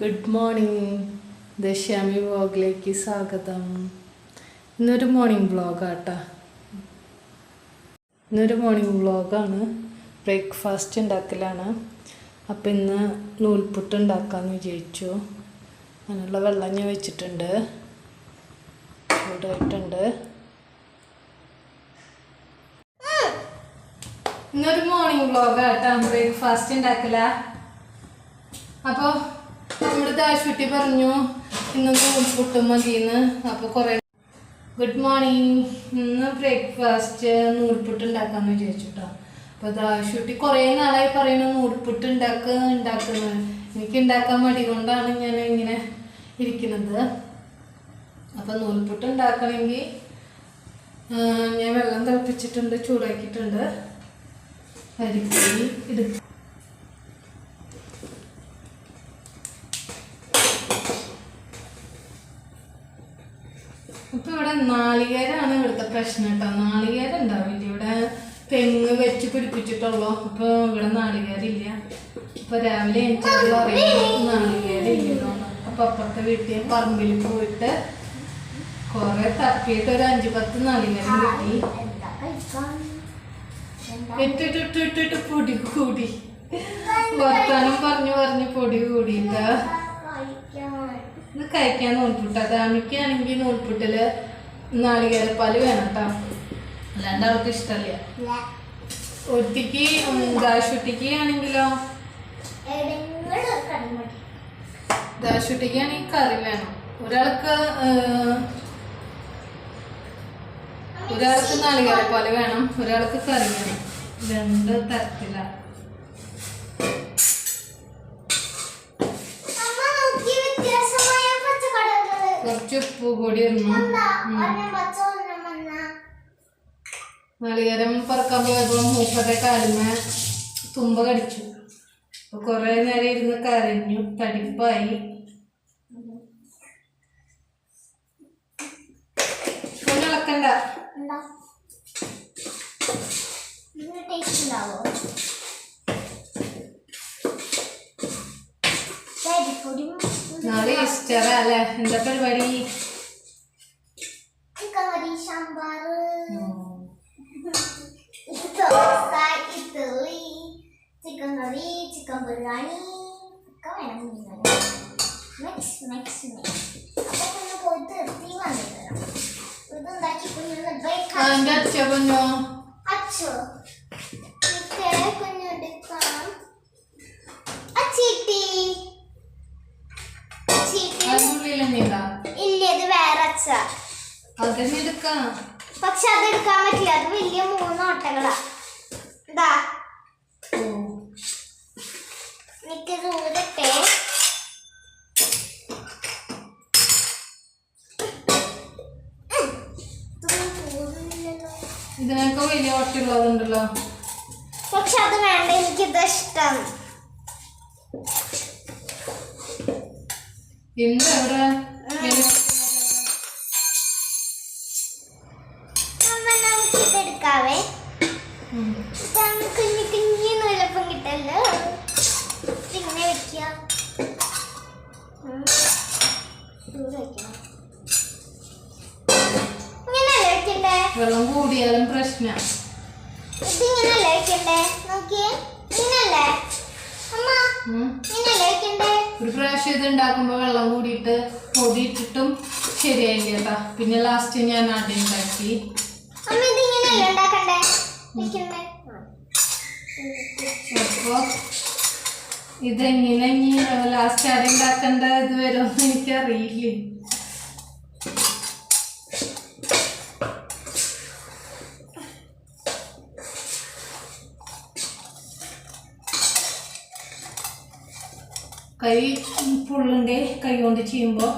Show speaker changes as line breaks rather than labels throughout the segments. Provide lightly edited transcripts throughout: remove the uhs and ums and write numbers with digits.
Good morning. ദശ്യാമി വ്ലോഗിലേക്ക് സ്വാഗതം. ഇന്നൊരു morning വ്ലോഗാട്ടോ. ഇന്നൊരു മോർണിംഗ് വ്ലോഗാണ്. ബ്രേക്ക്ഫാസ്റ്റ് ഉണ്ടാക്കലാണ്. അപ്പം ഇന്ന് നൂൽപുട്ട് ഉണ്ടാക്കാമെന്ന് വിചാരിച്ചു. അതിനുള്ള വെള്ളം ഞാൻ വെച്ചിട്ടുണ്ട്, ചൂടായിട്ടുണ്ട്. ഇന്നൊരു മോർണിംഗ് വ്ലോഗാട്ടോ, ബ്രേക്ക്ഫാസ്റ്റ് ഉണ്ടാക്കല. അപ്പോൾ നമ്മുടെ ദാശുട്ടി പറഞ്ഞു ഇന്ന് നൂൽപുട്ട് മതിയെന്ന്. അപ്പോൾ കുറേ ഗുഡ് മോർണിംഗ്. ഇന്ന് ബ്രേക്ക്ഫാസ്റ്റ് നൂൽപുട്ട് ഉണ്ടാക്കാമെന്ന് വിചാരിച്ചിട്ടോ. അപ്പോൾ ദാശുട്ടി കുറേ നാളായി പറയുന്നു നൂൽപുട്ട് ഉണ്ടാക്കുന്നത്. എനിക്ക് ഉണ്ടാക്കാൻ മടി കൊണ്ടാണ് ഞാൻ ഇങ്ങനെ ഇരിക്കുന്നത്. അപ്പോൾ നൂൽപുട്ട് ഉണ്ടാക്കണമെങ്കിൽ ഞാൻ വെള്ളം തിളപ്പിച്ചിട്ടുണ്ട്, ചൂടാക്കിയിട്ടുണ്ട്. അരിപ്പൊടി എടുക്കും. ഇപ്പം ഇവിടെ നാളികേരമാണ് ഇവിടുത്തെ പ്രശ്നം കേട്ടോ. നാളികേരം ഉണ്ടാവില്ല ഇവിടെ. തെങ്ങ് വെച്ച് പിടിപ്പിച്ചിട്ടുള്ളൂ. അപ്പോൾ ഇവിടെ നാളികേരില്ല. അപ്പോൾ രാവിലെ എനിക്കുള്ള അറിയാം നാളികേരില്ലല്ലോ. അപ്പോൾ അപ്പുറത്തെ വീട്ടിൽ പറമ്പിൽ പോയിട്ട് കുറേ തപ്പിയിട്ട് ഒരു 5-10 നാളികേരം കിട്ടി. ഇട്ടിട്ട് പൊടി കൂടി, വർത്താനം പറഞ്ഞു പൊടി കൂടിയില്ല. ഇത് കഴിക്കാൻ നൂൽപുട്ട. ദാമിക്കാണെങ്കിൽ നൂൽപുട്ടില് നാളികേരപ്പാല് വേണം കേട്ടോ, അല്ലാണ്ട് അവർക്ക് ഇഷ്ടമല്ല. ഒത്തിക്ക് ദാശുട്ടിക്ക് ആണെങ്കിലോ, ദാശുട്ടിക്ക് ആണെങ്കിൽ കറി വേണം. ഒരാൾക്ക് നാളികേരപ്പാല് വേണം, ഒരാൾക്ക് കറി വേണം. 2 തരത്തിലാണ്. കുറച്ച് ഉപ്പ് പൊടി ഇടണം. നാളികേരം പറക്കാൻ പോയപ്പോൾ മൂപ്പരുടെ കാലുമ തുമ്പ കടിച്ചു. അപ്പൊ കൊറേ നേരം ഇരുന്ന് കരഞ്ഞു, തടിപ്പായി. ഇളക്കണ്ട. നാളെ ഈസ്റ്റർ അല്ലേ? എന്താ പരിപാടി?
ചിക്കൻ കറി, ചിക്കൻ ബിരിയാണി ഒക്കെ വേണം. അപ്പൊ പോയിട്ട് എത്തി വന്നിട്ട് ഇതുണ്ടാക്കി കുഞ്ഞുണ്ട്. അച്ഛോ കുഞ്ഞെടുക്കാം. ഇല്ല, ഇത് വേറെ അച്ഛ. പക്ഷെ അതെടുക്കാൻ പറ്റില്ല, അത് വലിയ 3 ഓട്ടകളാ. ഇതാ എനിക്ക് ദൂരട്ടെ.
ഇതിനൊക്കെ വലിയ ഓട്ടുള്ളതുണ്ടല്ലോ.
പക്ഷെ അത് വേണ്ട, എനിക്കിത് ഇഷ്ടം. നമുക്കിതെടുക്കാവേ. കുഞ്ഞു കുഞ്ഞു നൂലപ്പം കിട്ടല്ലോ. പിന്നെ വെക്കാം. ഇങ്ങനല്ലേ വെക്കണ്ടേ?
വെള്ളം കൂടിയാലും പ്രശ്നം.
ഇതിങ്ങനല്ലേ വെക്കണ്ടേ? നോക്കിയേ, ഇങ്ങനല്ലേ അമ്മ? ഇങ്ങനല്ലേ വെക്കണ്ടേ?
ഒരു പ്രാവശ്യം ഇത് ഉണ്ടാക്കുമ്പോ വെള്ളം കൂടിയിട്ട് പൊടി ഇട്ടിട്ടും ശരിയായില്ല കേട്ടാ. പിന്നെ ലാസ്റ്റ് ഞാൻ അട ഉണ്ടാക്കി.
അമ്മ ഇതിങ്ങനല്ലേ ഉണ്ടാക്കണ്ടേ?
അപ്പൊ ഇതെങ്ങനെ ലാസ്റ്റ് അട ഉണ്ടാക്കണ്ട ഇത് വരുമെന്ന് എനിക്കറിയില്ലേ. കൈ പുള്ളുണ്ടേ, കൈ കൊണ്ട് ചെയ്യുമ്പോ.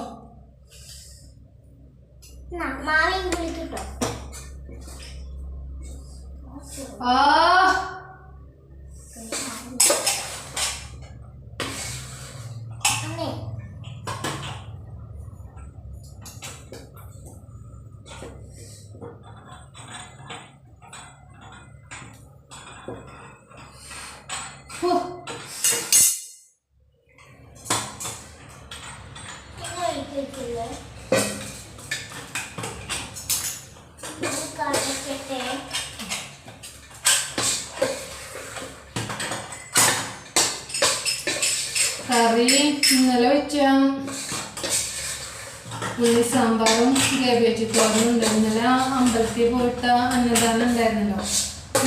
ഇട്ടിട്ടില്ലേ കാണിക്കട്ടെ.
കറി ഇന്നലെ വെച്ച ഉള്ളി സാമ്പാറും കേബേജ് തോരനുണ്ട്. ഇന്നലെ അമ്പലത്തിൽ പോയിട്ട് അന്നദാനം ഉണ്ടായിരുന്നല്ലോ.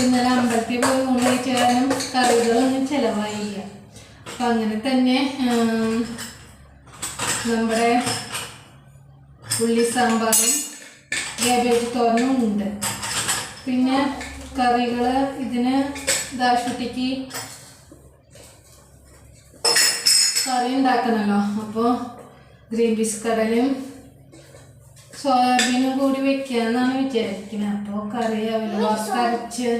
ഇന്നലെ അമ്പലത്തിൽ പോയി ഊണ് കഴിച്ച കാരണം കറികളൊന്നും ചിലവായില്ല. അപ്പം അങ്ങനെ തന്നെ നമ്മുടെ ഉള്ളി സാമ്പാറും കേബേജ് തോരനും ഉണ്ട്. പിന്നെ കറികൾ ഇതിന് ദാശുട്ടിക്ക് കറി ഉണ്ടാക്കണമല്ലോ. അപ്പോൾ ഗ്രീൻ പീസ് കടലും സോയാബീനും കൂടി വെക്കാന്നാണ് വിചാരിക്കുന്നത്. അപ്പോൾ കറി അരച്ച്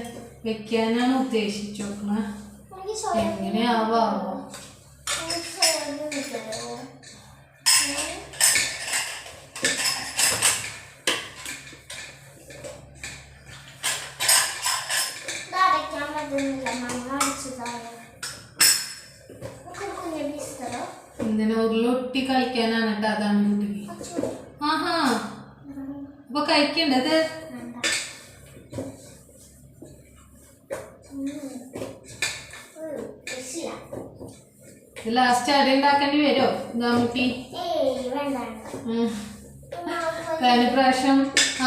വെക്കാനാണ് ഉദ്ദേശിച്ചു നോക്കുന്നത്. എങ്ങനെയാവോ എന്തിനാ ഉരുളൊട്ടി കളിക്കാനാണ് കേട്ടോ. അതാണ് കുട്ടിക്ക്. ആഹാ അപ്പൊ കഴിക്കണ്ടത്. ലാസ്റ്റ് അട ഉണ്ടാക്കേണ്ടി വരുമോ നമുക്ക്? പ്രാവശ്യം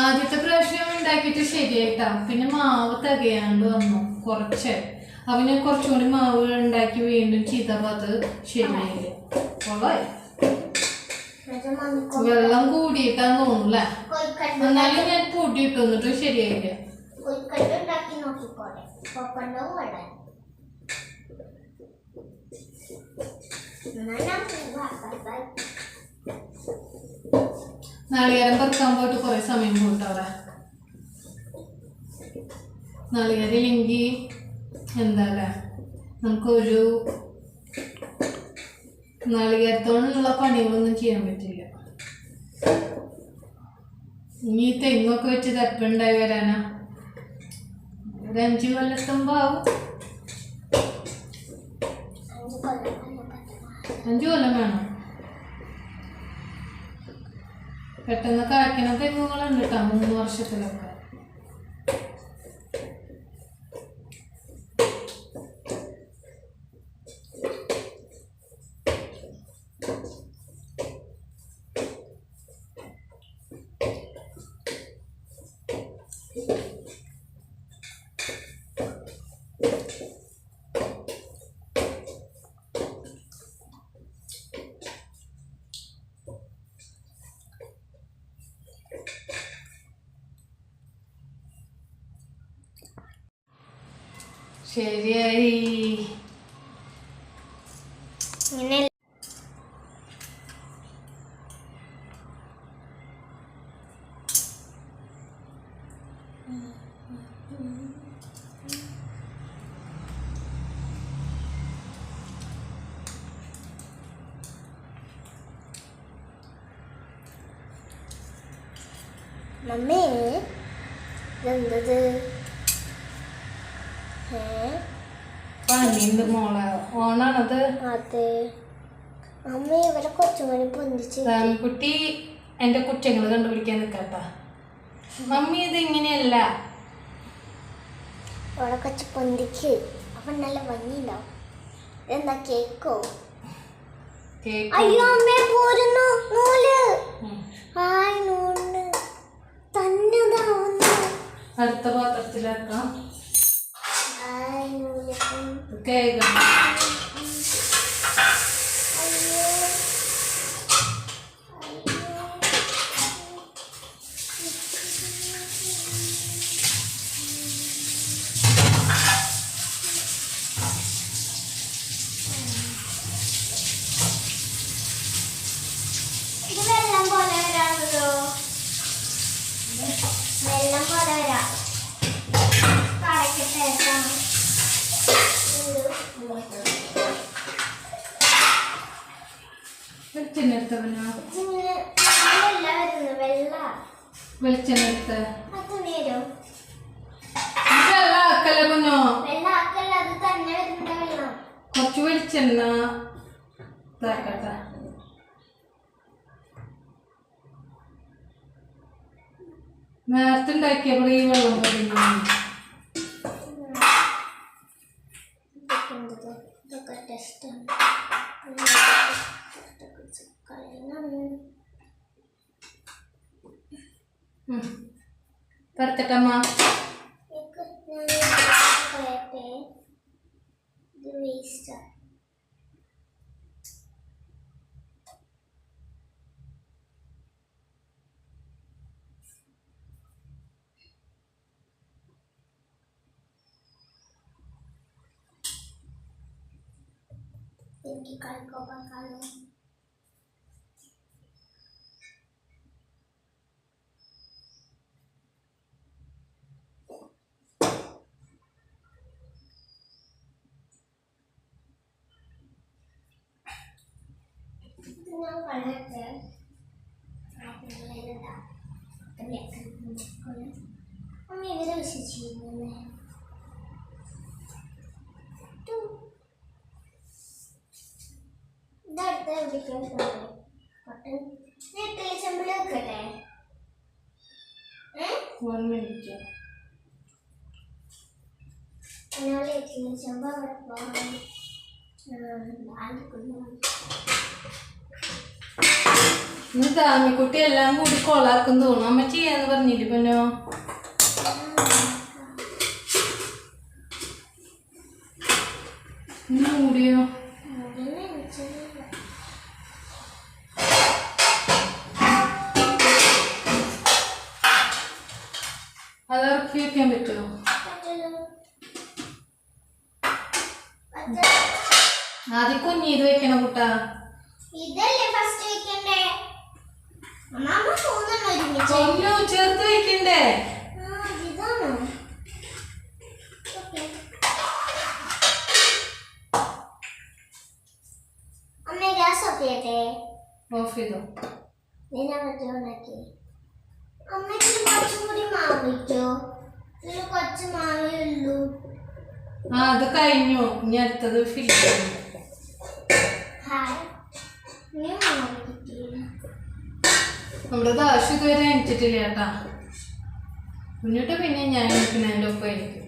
ആദ്യത്തെ പ്രാവശ്യം ഉണ്ടാക്കിയിട്ട് ശരിയായിട്ടാ. പിന്നെ മാവ് തികയാണ്ട് വന്നു കുറച്ച്. അവന് കുറച്ചും കൂടി മാവ് ഉണ്ടാക്കി വീണ്ടും ചെയ്തപ്പോ അത് ശരിയായില്ല. വെള്ളം കൂടിയിട്ടാന്ന് തോന്നുന്നല്ലേ. എന്നാലും ഞാൻ കൂട്ടിയിട്ട് വന്നിട്ട് ശരിയായില്ല. നാളികേരം പെറുക്കാൻ പോയിട്ട് കുറെ സമയം പോയിട്ട് അവിടെ നാളികേരം ഇല്ലെങ്കിൽ എന്താ നമുക്കൊരു നാളികേരത്തോടുള്ള പണികളൊന്നും ചെയ്യാൻ പറ്റില്ല. ഇനി തെങ്ങൊക്കെ വെച്ച് തപ്പുണ്ടായി വരാനാ. ഒരു 5 കൊല്ലത്തുമ്പോ ആവും. 5 കൊല്ലം വേണം. പെട്ടെന്ന് കായ്ക്കണ തെങ്ങുകളുണ്ട് കേട്ടോ. 3 വർഷത്തിലൊക്കെ. ശരിയായി.
മമ്മി എന്തത്?
പണിയുണ്ട് മോളെ. ഓണാണത്.
അതെ അമ്മ ഇവരെ കൊച്ചുമണി പൊന്തിച്ച്
കുട്ടി എന്റെ കുറ്റങ്ങൾ കണ്ടുപിടിക്കാൻ നിൽക്കാട്ടാ. മമ്മി ഇത് ഇങ്ങനെയല്ല.
അവിടെ കൊച്ചു പൊന്തിക്ക്. അപ്പൊ നല്ല ഭംഗിയുണ്ടാവും. എന്താ കേക്കോ? അയ്യോ അമ്മേ പോരുന്നു നൂല്. ഹായ് നൂല് തന്നെ
അടുത്ത പാത്രത്തിലാക്കാം.
വെള്ളം പോലെ വരാണല്ലോ. വെള്ളം പോലെ വരാം. കടക്കട്ടെ.
വെളിച്ചെണ്ണ എടുത്തവനോ? വെളിച്ചെണ്ണ എടുത്ത് വെള്ളാക്കല്ലേ കുഞ്ഞോ? കുറച്ച് വെളിച്ചെണ്ണ ഇതാക്കട്ടെ. നേരത്തെ ഉണ്ടാക്കിയപ്പോൾ ഈ വെള്ളം കളിക്കുന്നു.
ഇതൊക്കെ ടെസ്റ്റാണ്.
പരത്തട്ടമ്മ
ഇത് വേസ്റ്റാണ്. എനിക്ക് കളിക്കോപ്പാക്കാലോ. ഞാൻ കളയട്ടെ. അമ്മ ഇവരെ വിശ്വസിച്ചിരുന്നേ. ഇതടുത്ത് എവിടേക്കാണ് ചെമ്പിൾ വെക്കട്ടെ.
1 minute.
ചെമ്പ് അവിടെ പോകാൻ
ഇന്ന് താമിക്കുട്ടി എല്ലാം കൂടി കൊളാക്കും തോന്നും. അമ്മ ചെയ്യാന്ന് പറഞ്ഞില്ലേ പൊന്നോ? ഇന്ന് മൂടിയോ? അത് ഇറക്കി വെക്കാൻ പറ്റുമോ? ആദ്യം കുഞ്ഞീത് വെക്കണം കുട്ടാ.
ഇതല്ലേ ഫസ്റ്റ് വെക്കണ്ടേ?
പൊന്നു ചേർത്ത് വെക്കണ്ടേ?
അമ്മ ഗ്യാസ് ഓഫ് ചെയ്യട്ടെ.
ഓഫ് ചെയ്തോ.
അമ്മയ്ക്ക് കുറച്ചും കൂടി മാവ് വയ്ക്കോ? ഇതിൽ കുറച്ച് മാവേ ഉള്ളൂ.
അത് കഴിഞ്ഞു. ഇനി അടുത്തത് ഫില്ല് ചെയ്യും. നമ്മുടെ ദാശ ഇതുവരെ എണിച്ചിട്ടില്ല കേട്ടാ. മുന്നോട്ട് പിന്നെ ഞാൻ എണിക്കുന്നതിൻ്റെ ഒപ്പം എനിക്ക്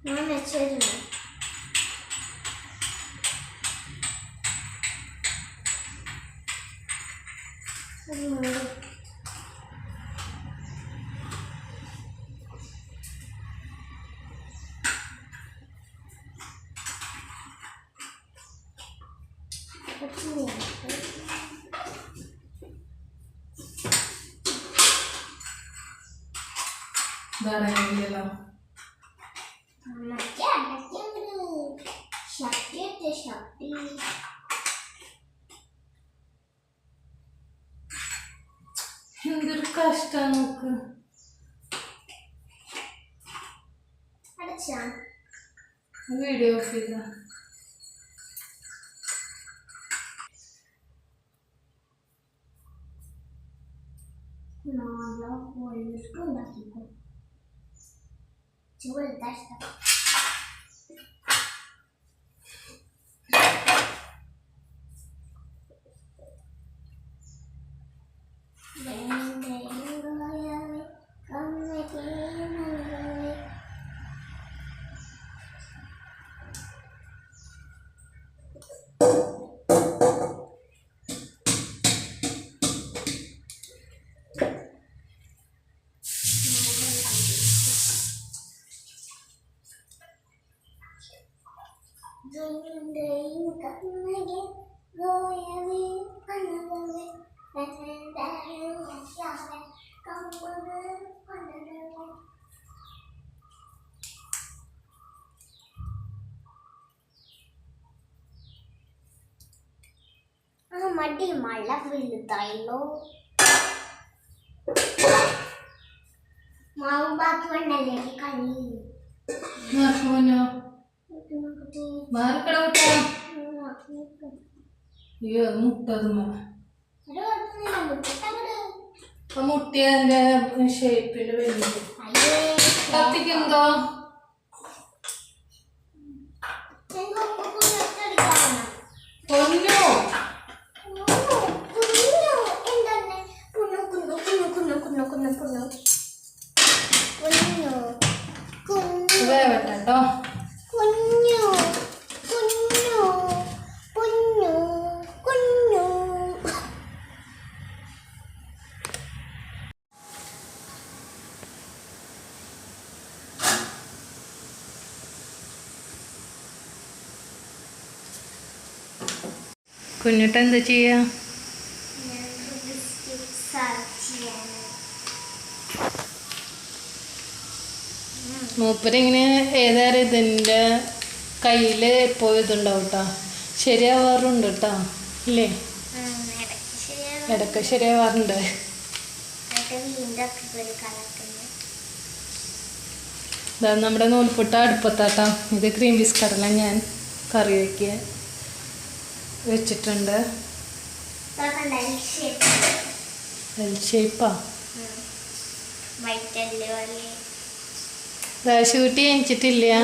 ഞാൻ വെച്ചിരുന്നു.
ഇതാണെങ്കിലോ
ശക്തി
എന്തൊരു കഷ്ടം നോക്ക്. വീഡിയോ ഓഫ് ചെയ്ത
ഉണ്ടാക്കിക്കോ. ചൂടാ ഇഷ്ടം. മടി മഴ വലുതായല്ലോ. മാവ് ബാക്കി വേണ്ടല്ലേ കളി.
മാർക്കട കൂട്ടാ അയ്യോ അത് മുട്ടതുമ്മ അപ്പൊ മുട്ടിയതിന്റെ ഷേപ്പില് വരുന്നത് കത്തിക്കെന്തോ പൊന്നോ വേവട്ടോ കുഞ്ഞിട്ട് എന്താ ചെയ്യാ മൂപ്പരിങ്ങനെ ഏതായാലും ഇതിൻ്റെ കയ്യിൽ എപ്പോഴും ഇതുണ്ടാവും കേട്ടോ ശരിയാവാറുണ്ട് കേട്ടോ ഇല്ലേ ഇടയ്ക്ക് ശരിയാവാറുണ്ട് ഇതാ നമ്മുടെ നൂൽപുട്ട അടുപ്പത്താട്ടോ ഇത് ക്രീം പീസ് കടല ഞാൻ കറി വെച്ചിട്ടുണ്ട് എൽ ഷേപ്പാ ഷൂട്ട് ചെയ്യിച്ചിട്ടില്ല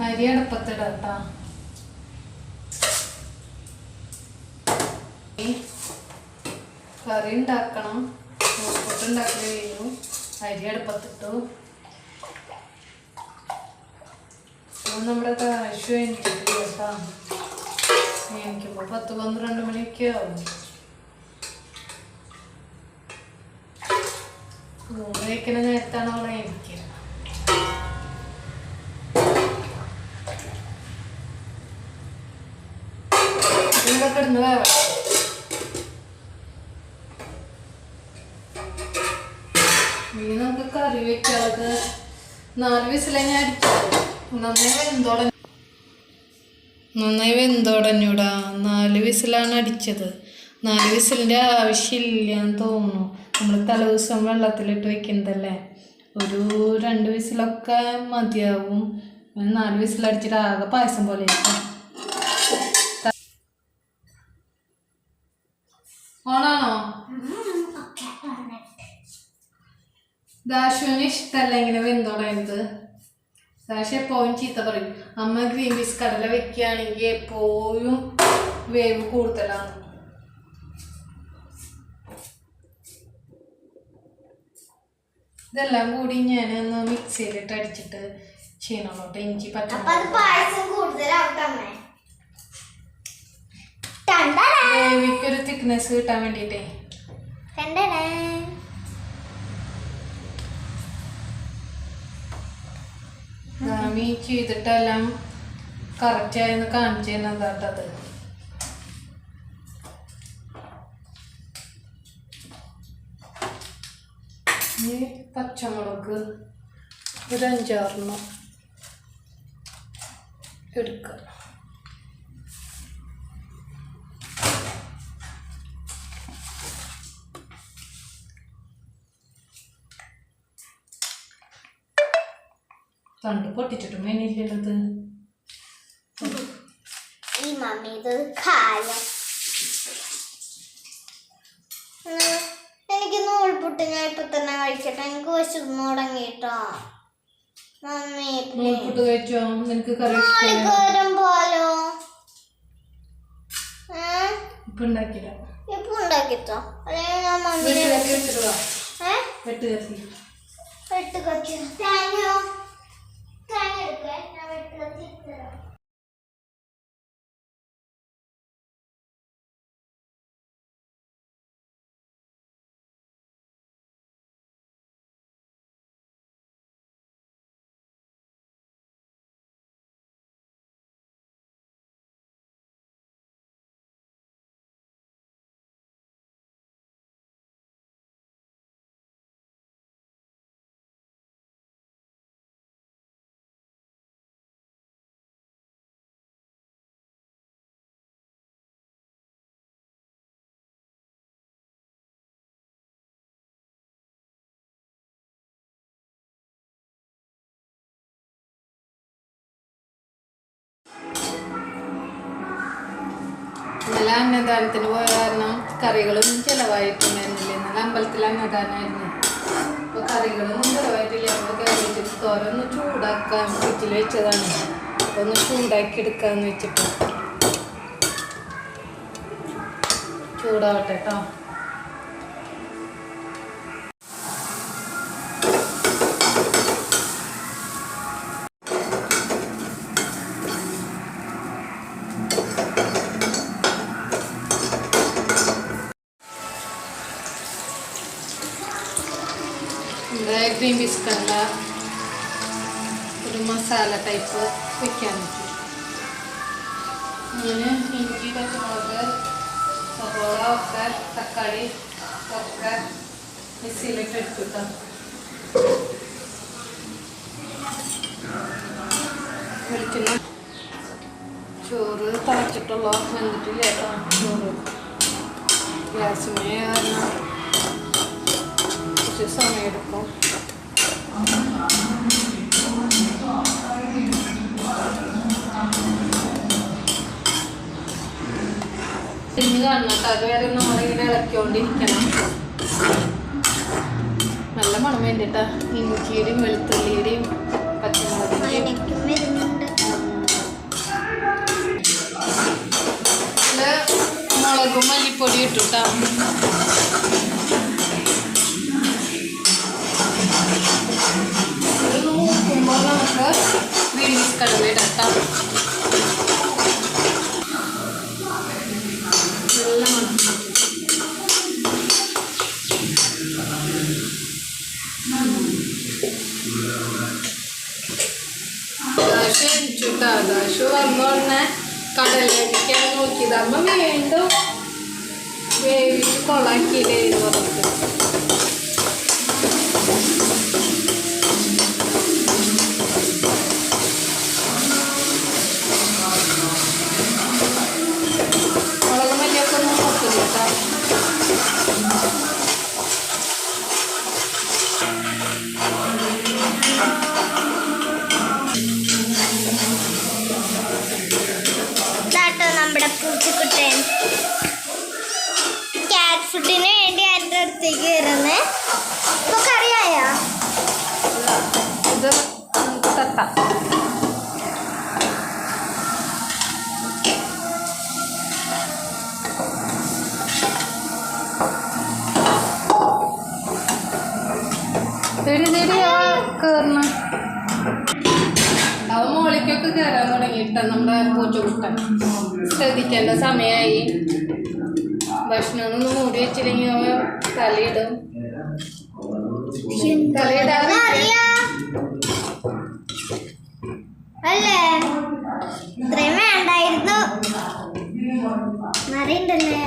അരി അടുപ്പത്തിടാട്ടാ കറി ഉണ്ടാക്കണം ഉപ്പിട്ട് ഉണ്ടാക്കൽ കഴിഞ്ഞു അരി അടുപ്പത്തിട്ടു നമ്മുടെ കാശു എനിക്കില്ല കേട്ടോ എനിക്കിപ്പോൾ 10-12 മണിയൊക്കെ ആവും ഊണ് കഴിക്കുന്ന നേരത്താണ് അവളെ എനിക്ക് ഇതൊക്കെ ഇടുന്ന വേണം ഇനി നമുക്ക് കറി വെക്കാതെ 4 വിസിലെ ഞാൻ അടിക്കും നന്നായി വെന്തോടഞ്ഞൂടാ 4 വിസിലാണ് അടിച്ചത് 4 വിസിലിൻ്റെ ആവശ്യമില്ല എന്ന് തോന്നുന്നു നമ്മൾ തലേദിവസം വെള്ളത്തിലിട്ട് വെക്കുന്നതല്ലേ ഒരു 2 വിസിലൊക്കെ മതിയാവും 4 വിസിലടിച്ചിട്ട് ആകെ പായസം പോലെ ഓണാണോ ദാശുവിന് ഇഷ്ടമല്ല ഇങ്ങനെ വെന്തോടരുത് ദാശ എപ്പോഴും ചീത്ത പറയും അമ്മ ഗ്രീൻ പീസ് കടല വെക്കുകയാണെങ്കിൽ എപ്പോഴും വേവ് കൂടുതലാണ് ഇതെല്ലാം കൂടി ഞാൻ ഒന്ന് മിക്സിയിലിട്ട് അടിച്ചിട്ട് ചെയ്യണോട്ടോ ഇഞ്ചി ഗ്രേവിക്കൊരു തിക്നെസ് കിട്ടാൻ വേണ്ടിയിട്ടേ ഗാമി ചെയ്തിട്ടെല്ലാം കറക്റ്റായെന്ന് കാണിച്ചു തന്നതാട്ടത് ഈ പച്ചമുളക് ഒരു 5-6 എടുക്കുക തണ്ട് പൊട്ടിച്ചിട്ടും വേണില്ലത്
ഈ മമ്മി ഇത് കാര്യം എനിക്ക് നൂൽപുട്ട് ഞാൻ ഇപ്പൊ തന്നെ കഴിക്കട്ടെ എനിക്ക് വിശന്ന് തുടങ്ങിട്ടോ മമ്മി
നൂൽപുട്ട് കഴിച്ചോ നിനക്ക് കറി
പോലോ
ഇപ്പൊ ഉണ്ടാക്കില്ല
ഇപ്പൊ ഉണ്ടാക്കിട്ടോ അല്ലെങ്കിൽ ഞാൻ മമ്മീനെ വെട്ട് കത്തി തേങ്ങ എടുക്കുക ഞാൻ വെട്ട് കത്തി
ഇന്നലെ അന്നദാനത്തിന് പോയ കാരണം കറികളൊന്നും ചിലവായിട്ടുണ്ടായിരുന്നില്ല. ഇന്നലെ അമ്പലത്തിൽ അന്നദാനമായിരുന്നു. അപ്പോൾ കറികളൊന്നും ചിലവായിട്ടില്ല. അപ്പോൾ കറി തോരൊന്ന് ചൂടാക്കാൻ ഫ്രിഡ്ജിൽ വെച്ചതാണ്. അപ്പോൾ ഒന്ന് ചൂടാക്കി എടുക്കാമെന്ന് വെച്ചിട്ട് ചൂടാവട്ടെ കേട്ടോ. ഗ്രീൻ പീസ് കടല ഒരു മസാല ടൈപ്പ് വെക്കാൻ പറ്റും. അങ്ങനെ ഇഞ്ചി, പച്ചമുളക്, സവോള ഒക്കെ തക്കാളി ഒക്കെ മിക്സിയിലിട്ട് എടുത്തിട്ടോ. വെളിച്ചെണ്ണ ചോറ് തിളച്ചിട്ടുള്ളോ വെന്തിട്ടില്ല കേട്ടോ. ചോറ് ഗ്യാസിമേ കാരണം കുറച്ച് സമയമെടുക്കും. തിരിഞ്ഞ് കാണണം കേട്ടോ. അതുവരെ നമ്മളിങ്ങനെ ഇളക്കിക്കൊണ്ടിരിക്കണം. നല്ല മണം വേണ്ടിട്ടാ. ഇഞ്ചിയുടെയും വെളുത്തുള്ളിയുടെയും പച്ചമുളകിൻ്റെയും മുളകും മല്ലിപ്പൊടി ഇട്ടുട്ടാ. നോക്കുമ്പോൾ നമുക്ക് ഗ്രീൻ പീസ് കടല ഇടാം. നല്ല മണം. ദാശ എനിച്ചിട്ടാ. ദാശ വന്നോടനെ കടലിലേക്കാണ് നോക്കിയത്. അമ്മ വീണ്ടും വേവിച്ച് കൊളാക്കിയില്ലേ എന്ന് പറഞ്ഞിട്ട്. മുളക് മല്ലിയൊക്കെ ഒന്നും നോക്കില്ല കേട്ടോ.
നമ്മുടെ പൂച്ചക്കുട്ടൻ ക്യാറ്റ് ഫുഡിന് വേണ്ടി എൻ്റെ അടുത്തേക്ക് വരുന്നത്. ഇപ്പൊ കറിയായോ?
ഇത് നമുക്ക് തട്ടാം. കയറണം. അവ മോളിക്കൊക്കെ കയറാൻ തുടങ്ങിയിട്ടാ നമ്മുടെ പൂച്ചക്കുട്ടൻ. ശ്രദ്ധിക്കേണ്ട സമയമായി. ഭക്ഷണം ഒന്ന് മൂടി വെച്ചില്ലെങ്കിൽ അവ തലയിടും.
തലയിടാറിയാ അല്ലേ? ഇത്രയും വേണ്ടായിരുന്നു. അറിയണ്ടല്ലേ.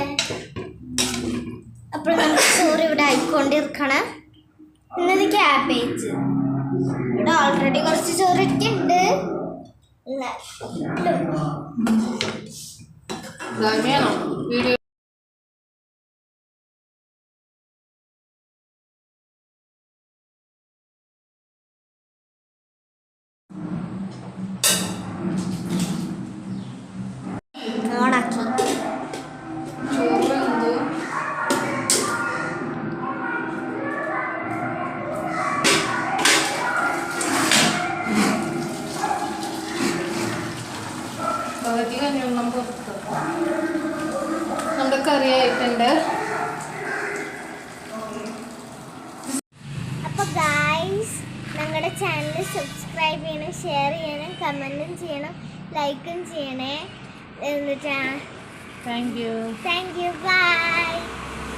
അപ്പോൾ നമുക്ക് ചോറ് ഇവിടെ ആയിക്കൊണ്ടിരിക്കണം. ഇന്നത് ക്യാബേജ്. ഇവിടെ ഓൾറെഡി കുറച്ച് ചോറ് ഇട്ടിട്ടുണ്ട്.
വീഡിയോ
ഓണാക്കി
ചോറ് വെന്തു. പകുതി കഞ്ഞിവെള്ളം പുറത്ത്. നമ്മുടെ കറി ആയിട്ടുണ്ട്.
അപ്പോൾ ഗായ്സ്, ഞങ്ങളുടെ ചാനൽ സബ്സ്ക്രൈബ് ചെയ്യണം, ഷെയർ ചെയ്യണം, കമൻറ്റും ചെയ്യണം, ലൈക്കും ചെയ്യണേ. എന്നിട്ട്
താങ്ക് യു.
ബൈ.